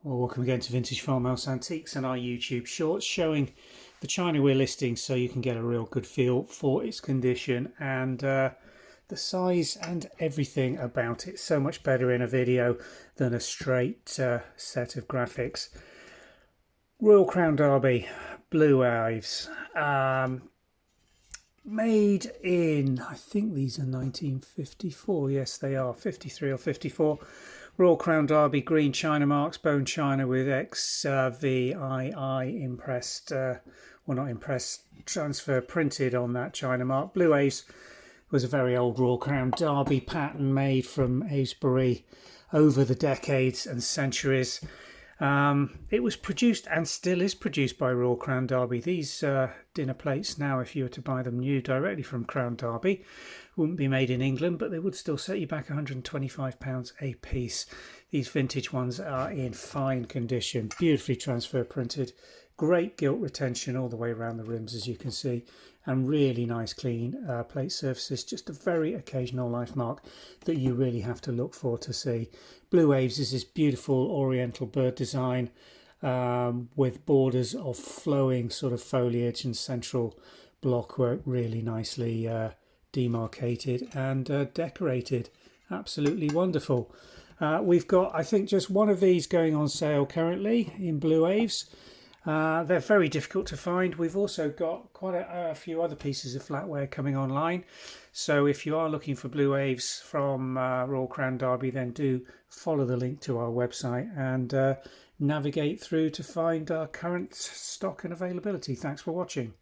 Well, welcome again to Vintage Farmhouse Antiques and our YouTube shorts showing the china we're listing so you can get a real good feel for its condition and the size and everything about it. So much better in a video than a straight set of graphics. Royal Crown Derby, Blue Aves, made in, I think these are 1954, yes they are, 53 or 54. Royal Crown Derby, green china marks, bone china with XVII impressed, well not impressed, transfer printed on that china mark. Blue Aves was a very old Royal Crown Derby pattern made from Avesbury over the decades and centuries. It was produced and still is produced by Royal Crown Derby. These dinner plates now, if you were to buy them new directly from Crown Derby, wouldn't be made in England, but they would still set you back £125 a piece. These vintage ones are in fine condition, beautifully transfer printed, great gilt retention all the way around the rims, as you can see, and really nice clean plate surfaces. Just a very occasional life mark that you really have to look for to see. Blue Aves is this beautiful oriental bird design with borders of flowing sort of foliage and central blockwork, really nicely demarcated and decorated. Absolutely wonderful. We've got, I think, just one of these going on sale currently in Blue Aves. They're very difficult to find. We've also got quite a few other pieces of flatware coming online. So if you are looking for Blue Aves from Royal Crown Derby, then do follow the link to our website and navigate through to find our current stock and availability. Thanks for watching.